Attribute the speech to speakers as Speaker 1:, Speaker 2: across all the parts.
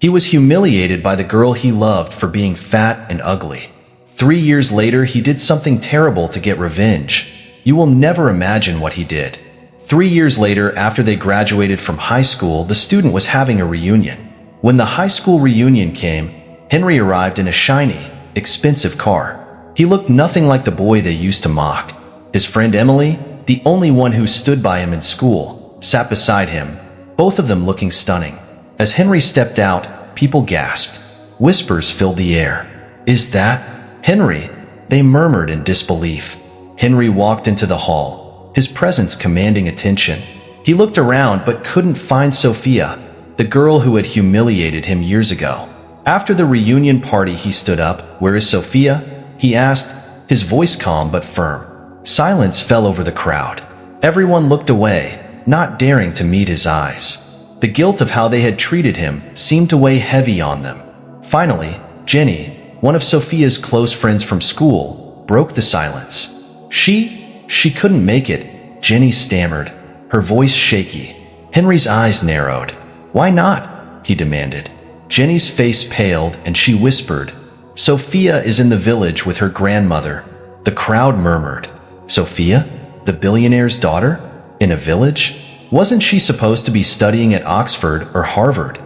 Speaker 1: He was humiliated by the girl he loved for being fat and ugly. 3 years later, he did something terrible to get revenge. You will never imagine what he did. 3 years later, after they graduated from high school, the student was having a reunion. When the high school reunion came, Henry arrived in a shiny, expensive car. He looked nothing like the boy they used to mock. His friend Emily, the only one who stood by him in school, sat beside him, both of them looking stunning. As Henry stepped out, people gasped. Whispers filled the air. "Is that Henry?" They murmured in disbelief. Henry walked into the hall, his presence commanding attention. He looked around but couldn't find Sophia, the girl who had humiliated him years ago. After the reunion party, he stood up. "Where is Sophia?" he asked, his voice calm but firm. Silence fell over the crowd. Everyone looked away, not daring to meet his eyes. The guilt of how they had treated him seemed to weigh heavy on them. Finally, Jenny, one of Sophia's close friends from school, broke the silence. She couldn't make it," Jenny stammered, her voice shaky. Henry's eyes narrowed. "Why not?" he demanded. Jenny's face paled and she whispered, "Sophia is in the village with her grandmother." The crowd murmured. Sophia? The billionaire's daughter? In a village? Wasn't she supposed to be studying at Oxford or Harvard?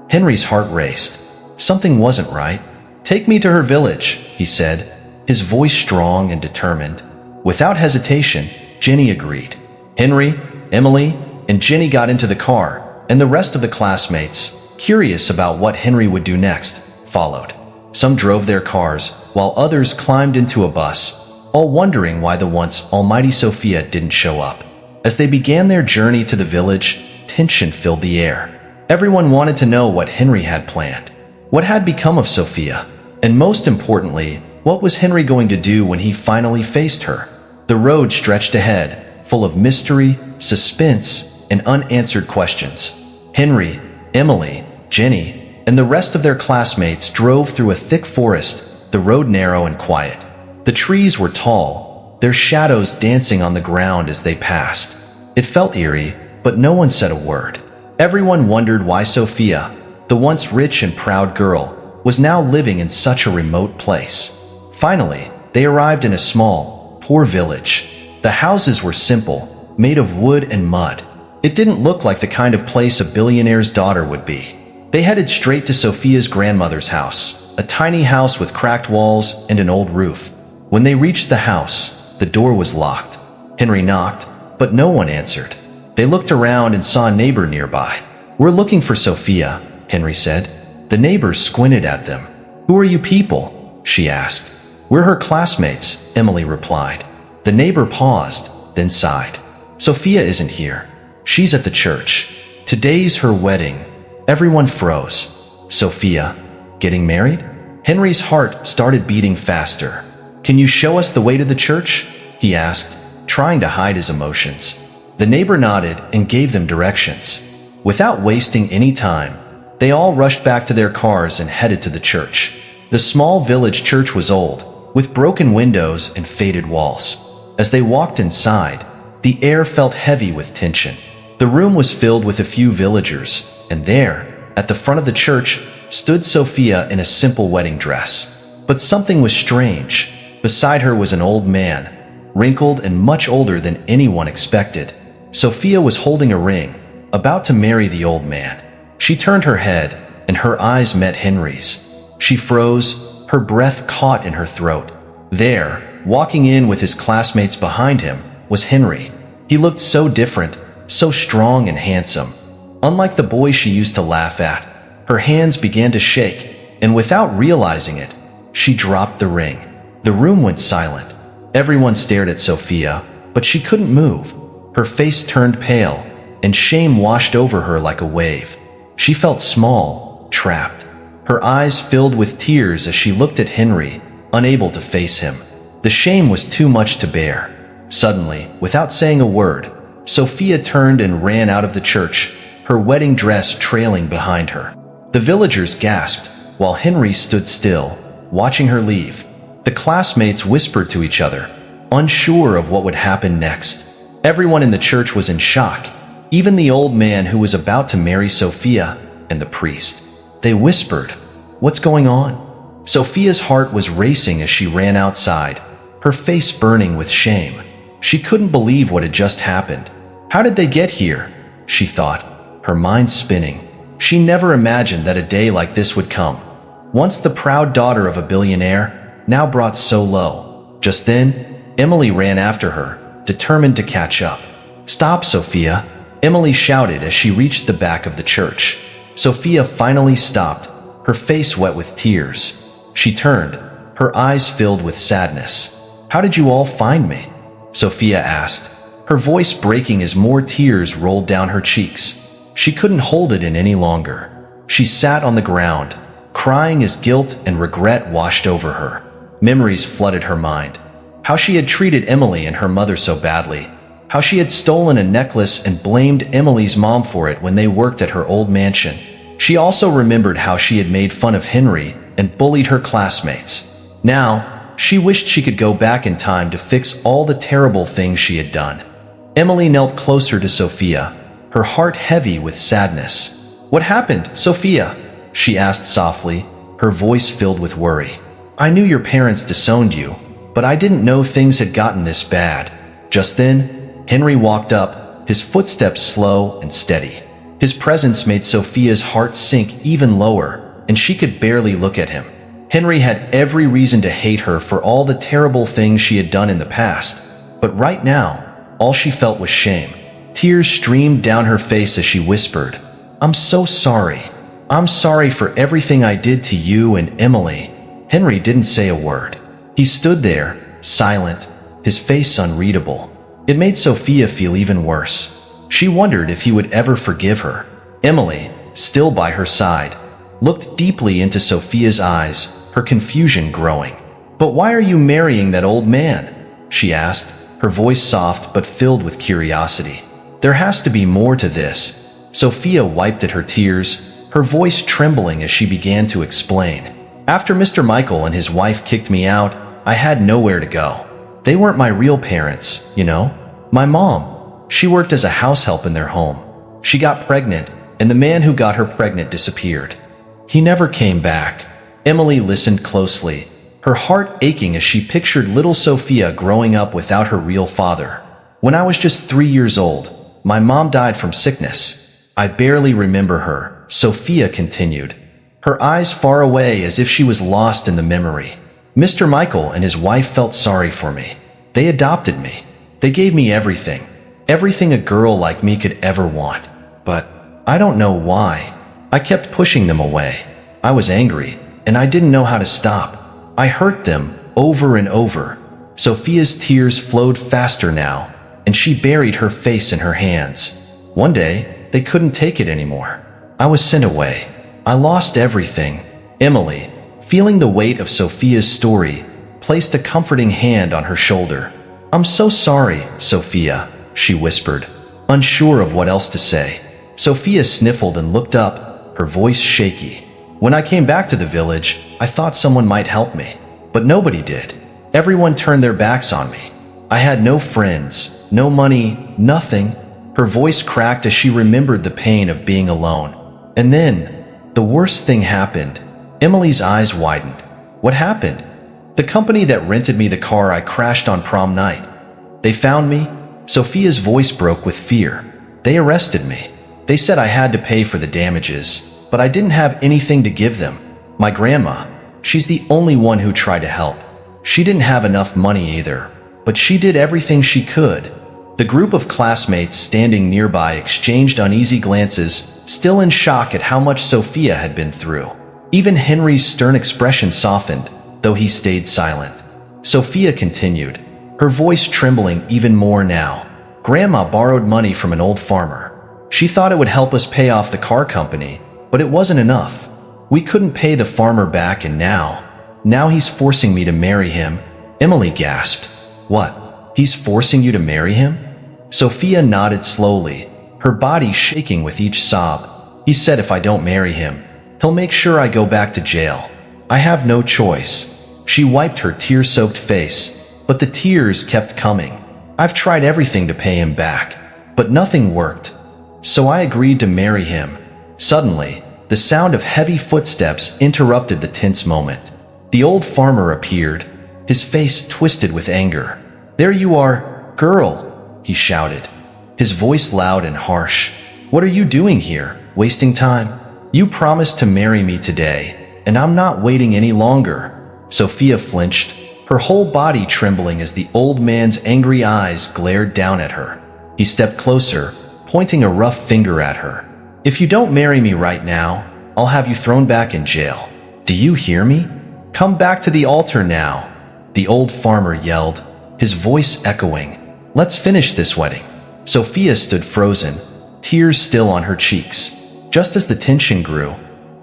Speaker 1: Henry's heart raced. Something wasn't right. "Take me to her village," he said, his voice strong and determined. Without hesitation, Jenny agreed. Henry, Emily, and Jenny got into the car, and the rest of the classmates, curious about what Henry would do next, followed. Some drove their cars, while others climbed into a bus, all wondering why the once almighty Sophia didn't show up. As they began their journey to the village, tension filled the air. Everyone wanted to know what Henry had planned. What had become of Sophia? And most importantly, what was Henry going to do when he finally faced her? The road stretched ahead, full of mystery, suspense, and unanswered questions. Henry, Emily, Jenny, and the rest of their classmates drove through a thick forest, the road narrow and quiet. The trees were tall, their shadows dancing on the ground as they passed. It felt eerie, but no one said a word. Everyone wondered why Sophia, the once rich and proud girl, was now living in such a remote place. Finally, they arrived in a small, poor village. The houses were simple, made of wood and mud. It didn't look like the kind of place a billionaire's daughter would be. They headed straight to Sophia's grandmother's house, a tiny house with cracked walls and an old roof. When they reached the house, the door was locked. Henry knocked, but no one answered. They looked around and saw a neighbor nearby. "We're looking for Sophia," Henry said. The neighbor squinted at them. "Who are you people?" she asked. "We're her classmates," Emily replied. The neighbor paused, then sighed. "Sophia isn't here. She's at the church. Today's her wedding." Everyone froze. Sophia, getting married? Henry's heart started beating faster. "Can you show us the way to the church?" he asked, trying to hide his emotions. The neighbor nodded and gave them directions. Without wasting any time, they all rushed back to their cars and headed to the church. The small village church was old, with broken windows and faded walls. As they walked inside, the air felt heavy with tension. The room was filled with a few villagers, and there, at the front of the church, stood Sophia in a simple wedding dress. But something was strange. Beside her was an old man, wrinkled and much older than anyone expected. Sophia was holding a ring, about to marry the old man. She turned her head, and her eyes met Henry's. She froze, her breath caught in her throat. There, walking in with his classmates behind him, was Henry. He looked so different, so strong and handsome. Unlike the boy she used to laugh at, her hands began to shake, and without realizing it, she dropped the ring. The room went silent. Everyone stared at Sophia, but she couldn't move. Her face turned pale, and shame washed over her like a wave. She felt small, trapped. Her eyes filled with tears as she looked at Henry, unable to face him. The shame was too much to bear. Suddenly, without saying a word, Sophia turned and ran out of the church, her wedding dress trailing behind her. The villagers gasped, while Henry stood still, watching her leave. The classmates whispered to each other, unsure of what would happen next. Everyone in the church was in shock, even the old man who was about to marry Sophia and the priest. They whispered, "What's going on?" Sophia's heart was racing as she ran outside, her face burning with shame. She couldn't believe what had just happened. How did they get here? She thought, her mind spinning. She never imagined that a day like this would come. Once the proud daughter of a billionaire, now brought so low. Just then, Emily ran after her, determined to catch up. "Stop, Sophia," Emily shouted as she reached the back of the church. Sophia finally stopped, her face wet with tears. She turned, her eyes filled with sadness. "How did you all find me?" Sophia asked, her voice breaking as more tears rolled down her cheeks. She couldn't hold it in any longer. She sat on the ground, crying as guilt and regret washed over her. Memories flooded her mind. How she had treated Emily and her mother so badly. How she had stolen a necklace and blamed Emily's mom for it when they worked at her old mansion. She also remembered how she had made fun of Henry and bullied her classmates. Now, she wished she could go back in time to fix all the terrible things she had done. Emily knelt closer to Sophia, her heart heavy with sadness. "What happened, Sophia?" she asked softly, her voice filled with worry. "I knew your parents disowned you, but I didn't know things had gotten this bad." Just then, Henry walked up, his footsteps slow and steady. His presence made Sophia's heart sink even lower, and she could barely look at him. Henry had every reason to hate her for all the terrible things she had done in the past, but right now, all she felt was shame. Tears streamed down her face as she whispered, "I'm so sorry. I'm sorry for everything I did to you and Emily." Henry didn't say a word. He stood there, silent, his face unreadable. It made Sophia feel even worse. She wondered if he would ever forgive her. Emily, still by her side, looked deeply into Sophia's eyes, her confusion growing. "But why are you marrying that old man?" she asked, her voice soft but filled with curiosity. "There has to be more to this." Sophia wiped at her tears, her voice trembling as she began to explain. "After Mr. Michael and his wife kicked me out, I had nowhere to go. They weren't my real parents, you know. My mom, she worked as a house help in their home. She got pregnant, and the man who got her pregnant disappeared. He never came back." Emily listened closely, her heart aching as she pictured little Sophia growing up without her real father. "When I was just 3 years old, my mom died from sickness. I barely remember her," Sophia continued, her eyes far away as if she was lost in the memory. "Mr. Michael and his wife felt sorry for me. They adopted me. They gave me everything. Everything a girl like me could ever want. But I don't know why. I kept pushing them away. I was angry, and I didn't know how to stop. I hurt them over and over." Sophia's tears flowed faster now, and she buried her face in her hands. "One day, they couldn't take it anymore. I was sent away. I lost everything." Emily, feeling the weight of Sophia's story, placed a comforting hand on her shoulder. "I'm so sorry, Sophia," she whispered, unsure of what else to say. Sophia sniffled and looked up, her voice shaky. "When I came back to the village, I thought someone might help me, but nobody did. Everyone turned their backs on me. I had no friends, no money, nothing." Her voice cracked as she remembered the pain of being alone. And then, the worst thing happened. Emily's eyes widened. "What happened?" "The company that rented me the car I crashed on prom night. They found me." Sophia's voice broke with fear. "They arrested me. They said I had to pay for the damages, but I didn't have anything to give them. My grandma, she's the only one who tried to help. She didn't have enough money either, but she did everything she could." The group of classmates standing nearby exchanged uneasy glances, still in shock at how much Sophia had been through. Even Henry's stern expression softened, though he stayed silent. Sophia continued, her voice trembling even more now. "Grandma borrowed money from an old farmer. She thought it would help us pay off the car company, but it wasn't enough. We couldn't pay the farmer back, and now he's forcing me to marry him." Emily gasped. "What? He's forcing you to marry him?" Sophia nodded slowly, her body shaking with each sob. "He said if I don't marry him, he'll make sure I go back to jail. I have no choice." She wiped her tear-soaked face, but the tears kept coming. "I've tried everything to pay him back, but nothing worked. So I agreed to marry him." Suddenly, The sound of heavy footsteps interrupted the tense moment. The old farmer appeared, his face twisted with anger. "There you are, girl," he shouted, his voice loud and harsh. "What are you doing here, wasting time? You promised to marry me today, and I'm not waiting any longer." Sophia flinched, her whole body trembling as the old man's angry eyes glared down at her. He stepped closer, pointing a rough finger at her. "If you don't marry me right now, I'll have you thrown back in jail. Do you hear me? Come back to the altar now," the old farmer yelled, his voice echoing. "Let's finish this wedding." Sophia stood frozen, tears still on her cheeks. Just as the tension grew,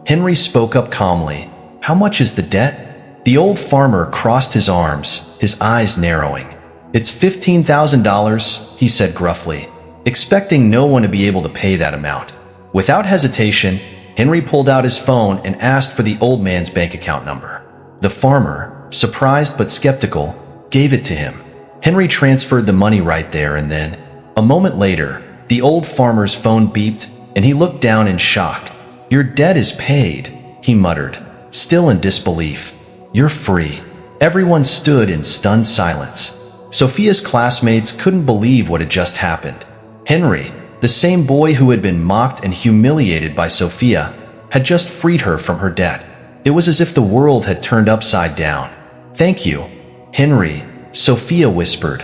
Speaker 1: Henry spoke up calmly. "How much is the debt?" The old farmer crossed his arms, his eyes narrowing. "It's $15,000, he said gruffly, expecting no one to be able to pay that amount. Without hesitation, Henry pulled out his phone and asked for the old man's bank account number. The farmer, surprised but skeptical, gave it to him. Henry transferred the money right there and then. A moment later, the old farmer's phone beeped, and he looked down in shock. "Your debt is paid," he muttered, still in disbelief. "You're free." Everyone stood in stunned silence. Sophia's classmates couldn't believe what had just happened. Henry, the same boy who had been mocked and humiliated by Sophia, had just freed her from her debt. It was as if the world had turned upside down. "Thank you, Henry," Sophia whispered,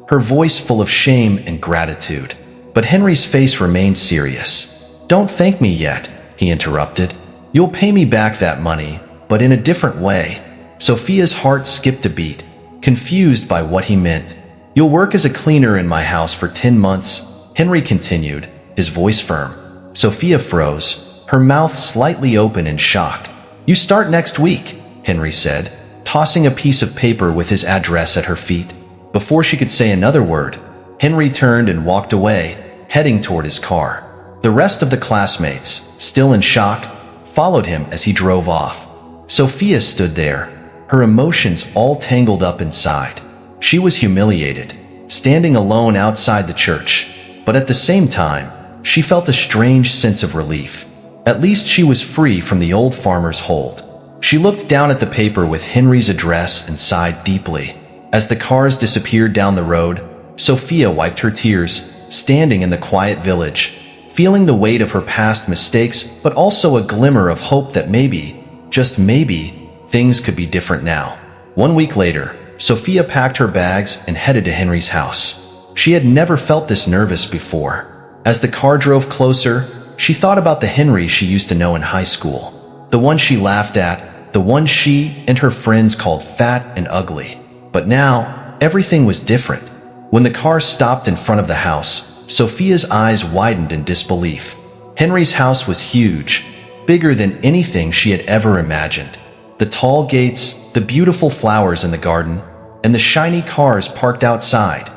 Speaker 1: her voice full of shame and gratitude. But Henry's face remained serious. "Don't thank me yet," he interrupted. "You'll pay me back that money, but in a different way." Sophia's heart skipped a beat, confused by what he meant. "You'll work as a cleaner in my house for 10 months, Henry continued, his voice firm. Sophia froze, her mouth slightly open in shock. "You start next week," Henry said, tossing a piece of paper with his address at her feet. Before she could say another word, Henry turned and walked away, heading toward his car. The rest of the classmates, still in shock, followed him as he drove off. Sophia stood there, her emotions all tangled up inside. She was humiliated, standing alone outside the church, but at the same time, she felt a strange sense of relief. At least she was free from the old farmer's hold. She looked down at the paper with Henry's address and sighed deeply. As the cars disappeared down the road, Sophia wiped her tears, standing in the quiet village, feeling the weight of her past mistakes, but also a glimmer of hope that maybe, just maybe, things could be different now. 1 week later, Sophia packed her bags and headed to Henry's house. She had never felt this nervous before. As the car drove closer, she thought about the Henry she used to know in high school. The one she laughed at, the one she and her friends called fat and ugly. But now, everything was different. When the car stopped in front of the house, Sophia's eyes widened in disbelief. Henry's house was huge, bigger than anything she had ever imagined. The tall gates, the beautiful flowers in the garden, and the shiny cars parked outside.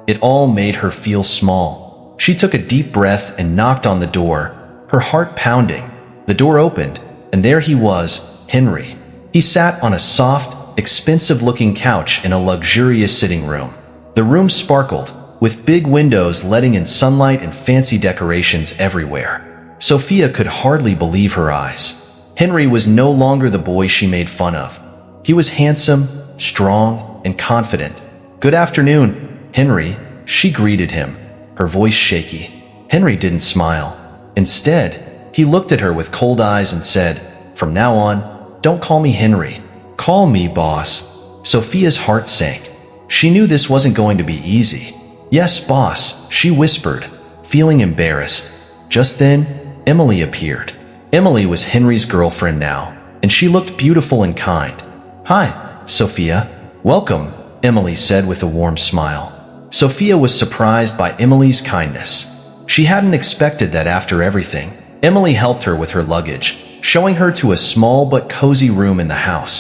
Speaker 1: It all made her feel small. She took a deep breath and knocked on the door, her heart pounding. The door opened, and there he was, Henry. He sat on a soft, expensive-looking couch in a luxurious sitting room. The room sparkled, with big windows letting in sunlight and fancy decorations everywhere. Sophia could hardly believe her eyes. Henry was no longer the boy she made fun of. He was handsome, strong, and confident. "Good afternoon, Henry," she greeted him, her voice shaky. Henry didn't smile. Instead, he looked at her with cold eyes and said, "From now on, don't call me Henry. Call me boss." Sophia's heart sank. She knew this wasn't going to be easy. "Yes, boss," she whispered, feeling embarrassed. Just then, Emily appeared. Emily was Henry's girlfriend now, and she looked beautiful and kind. "Hi, Sophia. Welcome," Emily said with a warm smile. Sophia was surprised by Emily's kindness. She hadn't expected that after everything. Emily helped her with her luggage, showing her to a small but cozy room in the house.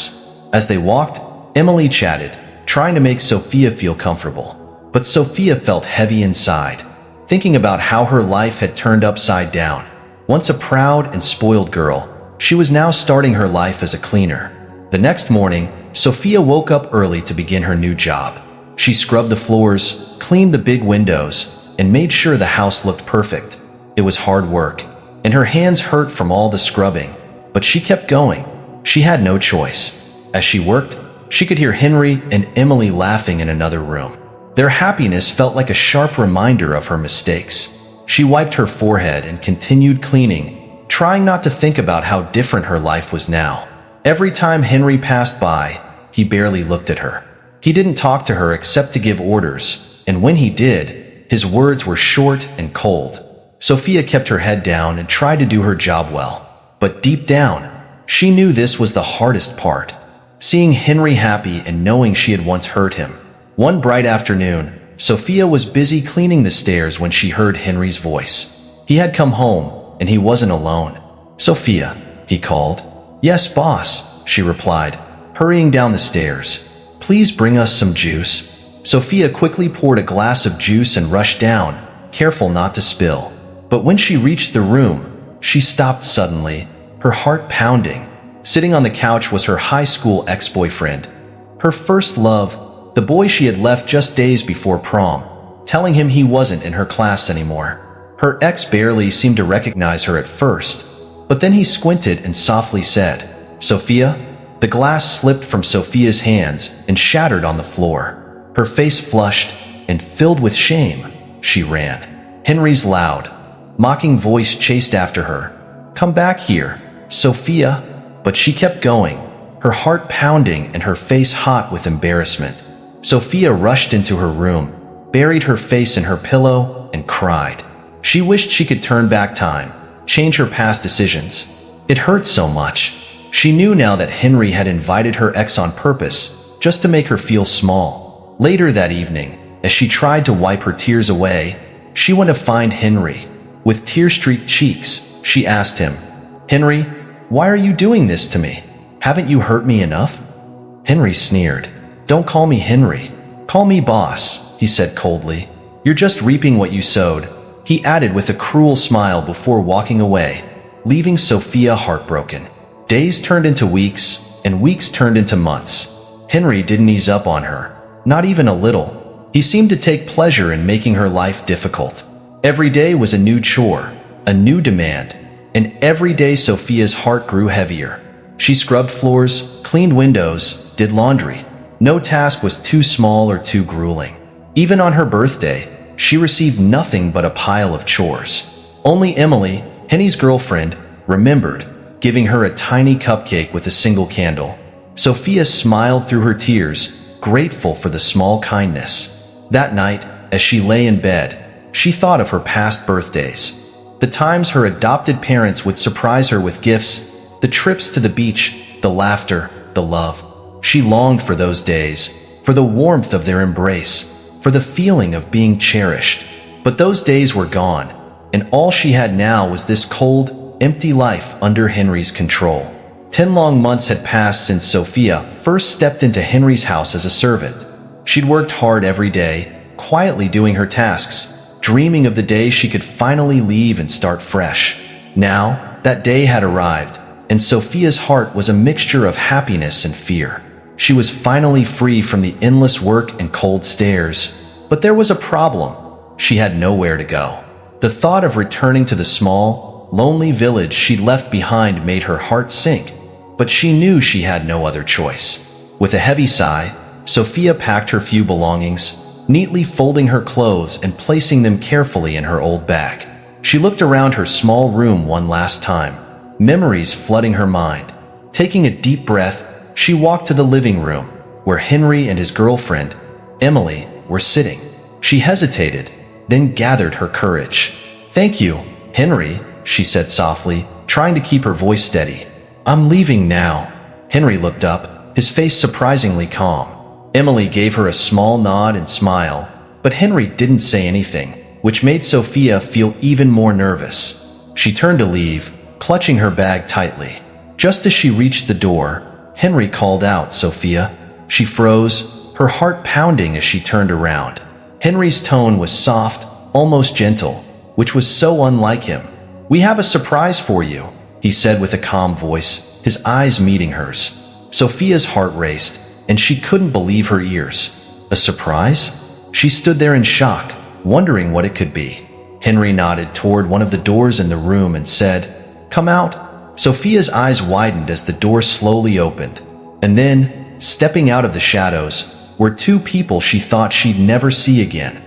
Speaker 1: As they walked, Emily chatted, trying to make Sophia feel comfortable. But Sophia felt heavy inside, thinking about how her life had turned upside down. Once a proud and spoiled girl, she was now starting her life as a cleaner. The next morning, Sophia woke up early to begin her new job. She scrubbed the floors, cleaned the big windows, and made sure the house looked perfect. It was hard work. and her hands hurt from all the scrubbing. But she kept going. She had no choice. As she worked, she could hear Henry and Emily laughing in another room. Their happiness felt like a sharp reminder of her mistakes. She wiped her forehead and continued cleaning, trying not to think about how different her life was now. Every time Henry passed by, he barely looked at her. He didn't talk to her except to give orders, and when he did, his words were short and cold. Sophia kept her head down and tried to do her job well. But deep down, she knew this was the hardest part. Seeing Henry happy and knowing she had once hurt him. One bright afternoon, Sophia was busy cleaning the stairs when she heard Henry's voice. He had come home, and he wasn't alone. "Sophia," he called. "Yes, boss," she replied, hurrying down the stairs. "Please bring us some juice." Sophia quickly poured a glass of juice and rushed down, careful not to spill. But when she reached the room, she stopped suddenly, her heart pounding. Sitting on the couch was her high school ex-boyfriend. Her first love, the boy she had left just days before prom, telling him he wasn't in her class anymore. Her ex barely seemed to recognize her at first, but then he squinted and softly said, "Sophia?" The glass slipped from Sophia's hands and shattered on the floor. Her face flushed and filled with shame. She ran. Henry's loud, mocking voice chased after her. "Come back here, Sophia." But she kept going, her heart pounding and her face hot with embarrassment. Sophia rushed into her room, buried her face in her pillow, and cried. She wished she could turn back time, change her past decisions. It hurt so much. She knew now that Henry had invited her ex on purpose, just to make her feel small. Later that evening, as she tried to wipe her tears away, she went to find Henry. With tear-streaked cheeks, she asked him, "Henry, why are you doing this to me? Haven't you hurt me enough?" Henry sneered. "Don't call me Henry. Call me boss," he said coldly. "You're just reaping what you sowed," he added with a cruel smile before walking away, leaving Sophia heartbroken. Days turned into weeks, and weeks turned into months. Henry didn't ease up on her, not even a little. He seemed to take pleasure in making her life difficult. Every day was a new chore, a new demand, and every day Sophia's heart grew heavier. She scrubbed floors, cleaned windows, did laundry. No task was too small or too grueling. Even on her birthday, she received nothing but a pile of chores. Only Emily, Henny's girlfriend, remembered, giving her a tiny cupcake with a single candle. Sophia smiled through her tears, grateful for the small kindness. That night, as she lay in bed, she thought of her past birthdays. The times her adopted parents would surprise her with gifts, the trips to the beach, the laughter, the love. She longed for those days, for the warmth of their embrace, for the feeling of being cherished. But those days were gone, and all she had now was this cold, empty life under Henry's control. 10 long months had passed since Sophia first stepped into Henry's house as a servant. She'd worked hard every day, quietly doing her tasks, dreaming of the day she could finally leave and start fresh. Now, that day had arrived, and Sophia's heart was a mixture of happiness and fear. She was finally free from the endless work and cold stares. But there was a problem. She had nowhere to go. The thought of returning to the small, lonely village she'd left behind made her heart sink, but she knew she had no other choice. With a heavy sigh, Sophia packed her few belongings, neatly folding her clothes and placing them carefully in her old bag. She looked around her small room one last time, memories flooding her mind. Taking a deep breath, she walked to the living room, where Henry and his girlfriend, Emily, were sitting. She hesitated, then gathered her courage. "Thank you, Henry," she said softly, trying to keep her voice steady. "I'm leaving now." Henry looked up, his face surprisingly calm. Emily gave her a small nod and smile, but Henry didn't say anything, which made Sophia feel even more nervous. She turned to leave, clutching her bag tightly. Just as she reached the door, Henry called out, "Sophia." She froze, her heart pounding as she turned around. Henry's tone was soft, almost gentle, which was so unlike him. "We have a surprise for you," he said with a calm voice, his eyes meeting hers. Sophia's heart raced, and she couldn't believe her ears. A surprise? She stood there in shock, wondering what it could be. Henry nodded toward one of the doors in the room and said, "Come out." Sophia's eyes widened as the door slowly opened. And then, stepping out of the shadows, were two people she thought she'd never see again.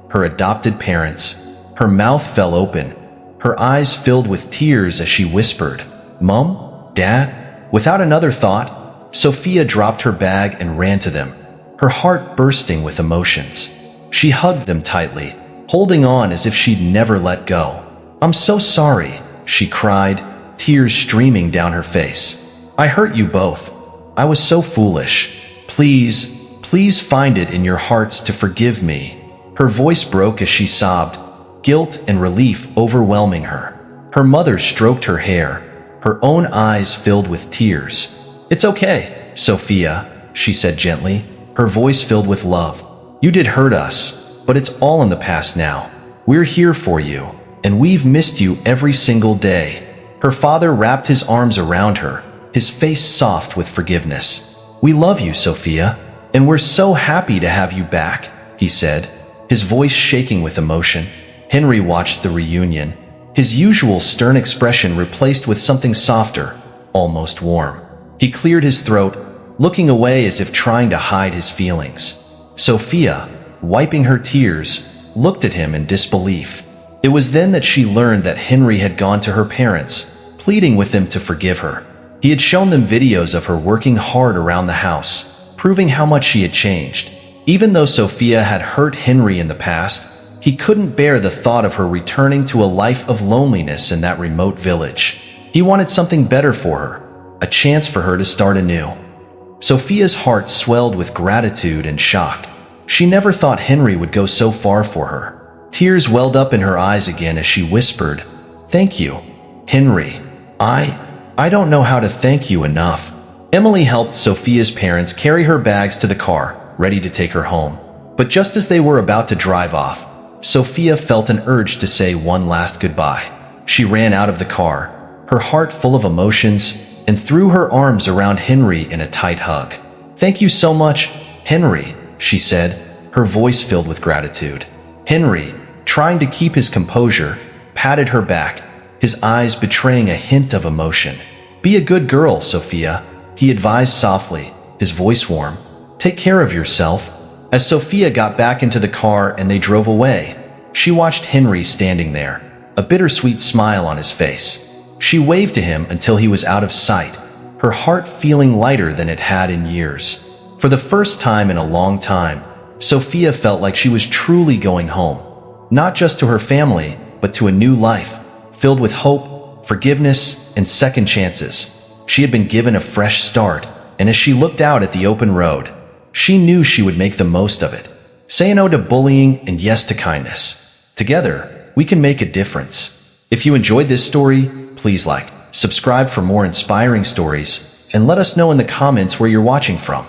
Speaker 1: Her adopted parents. Her mouth fell open. Her eyes filled with tears as she whispered, "Mom? Dad?" Without another thought, Sophia dropped her bag and ran to them, her heart bursting with emotions. She hugged them tightly, holding on as if she'd never let go. "I'm so sorry," she cried, tears streaming down her face. "I hurt you both. I was so foolish. Please find it in your hearts to forgive me." Her voice broke as she sobbed, guilt and relief overwhelming her. Her mother stroked her hair, her own eyes filled with tears. "It's okay, Sophia," she said gently, her voice filled with love. "You did hurt us, but it's all in the past now. We're here for you, and we've missed you every single day." Her father wrapped his arms around her, his face soft with forgiveness. "We love you, Sophia, and we're so happy to have you back," he said, his voice shaking with emotion. Henry watched the reunion, his usual stern expression replaced with something softer, almost warm. He cleared his throat, looking away as if trying to hide his feelings. Sophia, wiping her tears, looked at him in disbelief. It was then that she learned that Henry had gone to her parents, pleading with them to forgive her. He had shown them videos of her working hard around the house, proving how much she had changed. Even though Sophia had hurt Henry in the past, he couldn't bear the thought of her returning to a life of loneliness in that remote village. He wanted something better for her, a chance for her to start anew. Sophia's heart swelled with gratitude and shock. She never thought Henry would go so far for her. Tears welled up in her eyes again as she whispered, "Thank you, Henry. I don't know how to thank you enough." Emily helped Sophia's parents carry her bags to the car, ready to take her home. But just as they were about to drive off, Sophia felt an urge to say one last goodbye. She ran out of the car, her heart full of emotions, and threw her arms around Henry in a tight hug. "Thank you so much, Henry," she said, her voice filled with gratitude. Henry, trying to keep his composure, patted her back, his eyes betraying a hint of emotion. "Be a good girl, Sophia," he advised softly, his voice warm. "Take care of yourself." As Sophia got back into the car and they drove away, she watched Henry standing there, a bittersweet smile on his face. She waved to him until he was out of sight, her heart feeling lighter than it had in years. For the first time in a long time, Sophia felt like she was truly going home, not just to her family, but to a new life, filled with hope, forgiveness, and second chances. She had been given a fresh start, and as she looked out at the open road, she knew she would make the most of it. Say no to bullying and yes to kindness. Together, we can make a difference. If you enjoyed this story, please like, subscribe for more inspiring stories, and let us know in the comments where you're watching from.